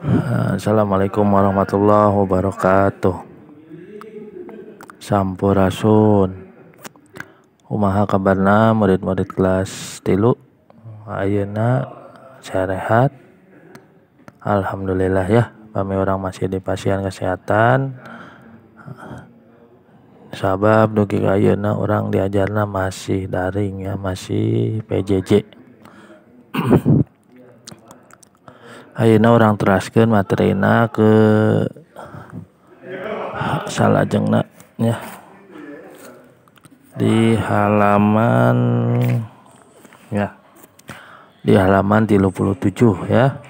Assalamualaikum warahmatullahi wabarakatuh. Sampurasun. Kumaha kabarna murid-murid kelas 3? Ayeuna sehat. Alhamdulillah ya. Kami orang masih di pasien kesehatan. Sabab dugi ayeuna orang diajarna masih daring ya, masih PJJ. Ayeuna orang teraskeun materina ke salajengna ya. Di halaman 37 ya.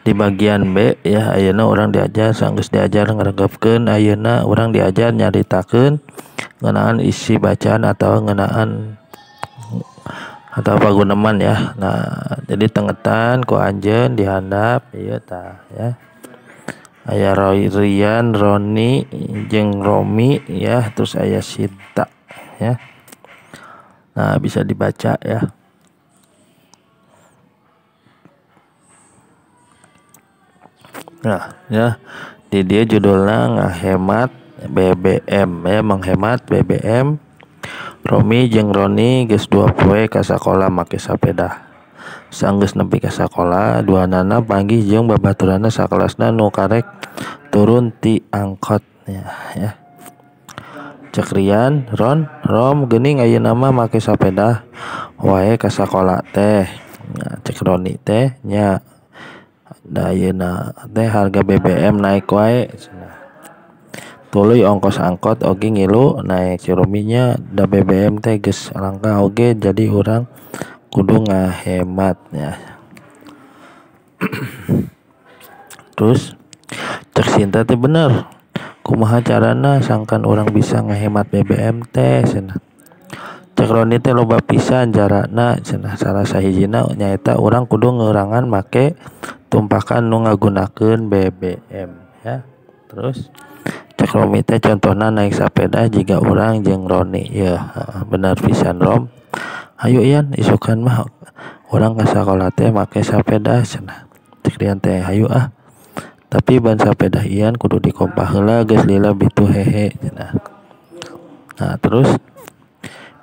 Di bagian B ya, ayeuna orang diajar sanggeus diajar ngaregepkeun, ayeuna orang diajar nyaritakeun ngeunaan isi bacaan atau ngeunaan atau paguneman ya. Nah, jadi tengetan ku anjeun dihandap ieu tah ya. Aya Rian, Roni, jeung Romi ya, terus aya Sinta ya. Nah, bisa dibaca ya. Nah, ya. Di dia judulnya ngahemat BBM ya, menghemat BBM. Romi jeung Roni geus 2 poe ka sakola make sapeda. Sanggeus nepi ka sakola, duanana panggih jeung babaturanna sakelasna nu karek turun ti angkot ya. Cek Rian, Rom geuning ayeuna mah make sapeda wae ka sakola teh. Nah, cek Roni teh nya da ayeuna teh harga BBM naik wae cenah. Tuluy ongkos angkot oge ngilu naik, si Rominya da BBM teh geus langka oge jadi urang kudu ngahemat ya. Terus cek Sinta teh bener, kumaha carana sangkan urang bisa ngahemat BBM teh cenah. Cek Roni teh loba pisan carana cenah, salah sahijina nyaeta urang kudu ngeurangan make tumpakan nu ngagunakeun BBM ya. Terus cek Romi teh contohna naik sepeda jiga urang jeung Roni ya. Benar pisan Rom. Hayu Ian isukan mah urang ka sakola teh make sepeda cenah. Cek Rian teh hayu ah. Tapi ban sepeda Ian kudu dikompah heula geus lila bitu hehe cenah. Nah, terus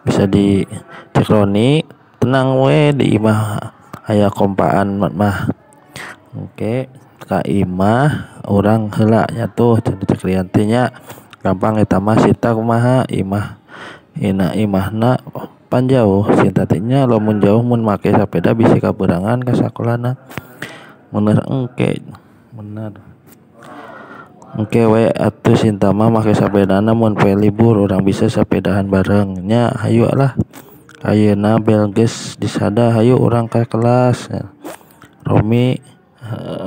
bisa di cek Roni, tenang we di imah aya kompaan mah. Oke, ka imah urang heula nya tuh cek Rian teh nya. Gampang eta mah Sinta kumaha imahna pan jauh. Sinta teh nya lamun jauh mun make sepeda bisi kaberangan ka sakolana. Bener engke. Bener. Engke we atuh Sinta mah make sepedana mun poe libur urang bisa sepedahan bareng nya. Hayu lah. Ayeuna bel geus disada hayu urang ka kelas. Romi,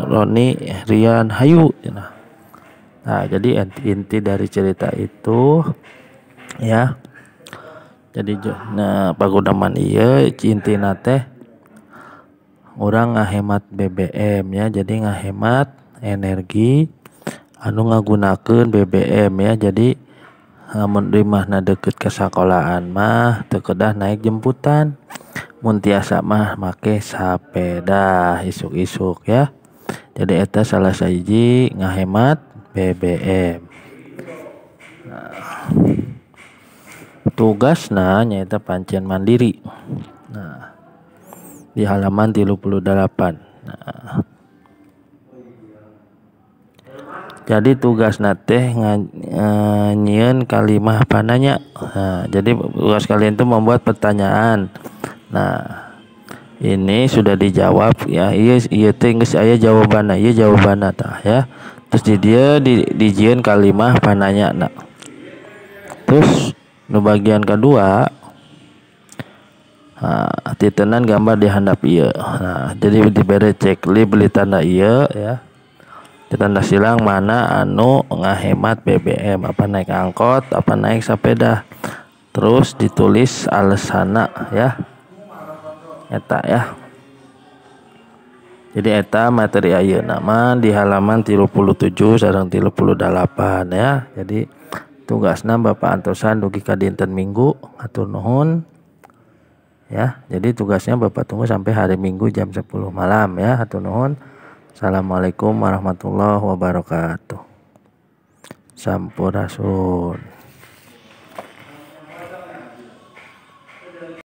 Roni, Rian, hayu. Nah, jadi inti dari cerita itu ya. Jadi pagudaman ieu intina teh urang ngahemat BBM ya. Jadi ngahemat energi anu ngagunakeun BBM ya. Jadi mun di imahna deukeut ka sakolahan mah teu kedah naik jemputan. Mun tiasa mah make sapeda isuk-isuk ya. Jadi eta salah sahiji ngahemat BBM. Nah, tugasna nyaeta pancen mandiri. Nah, di halaman 38. Nah, jadi tugasna teh nyieun kalimah pananya. Nah, jadi tugas kalian itu membuat pertanyaan. Nah, ini sudah dijawab ya. Iya teh geus aya jawabanna. Ieu jawabanna tah ya. Terus di dia dijieun kalimah pananya. Nah, terus nu bagian kedua titenan gambar di handap ieu. Nah, jadi dibere checklist beli tanda ieu ya. Di tanda silang mana anu ngahemat BBM, apa naik angkot, apa naik sepeda. Terus ditulis alasanna ya. Eta ya. Jadi eta materi ayeuna mah di halaman 37 sareng 38 ya. Jadi tugasna Bapak antosan dugi ka dinten Minggu, atur nuhun ya. Jadi tugasnya Bapak tunggu sampai hari Minggu jam 10 malam ya. Hatur nuhun. Assalamualaikum warahmatullahi wabarakatuh. Sampurasun.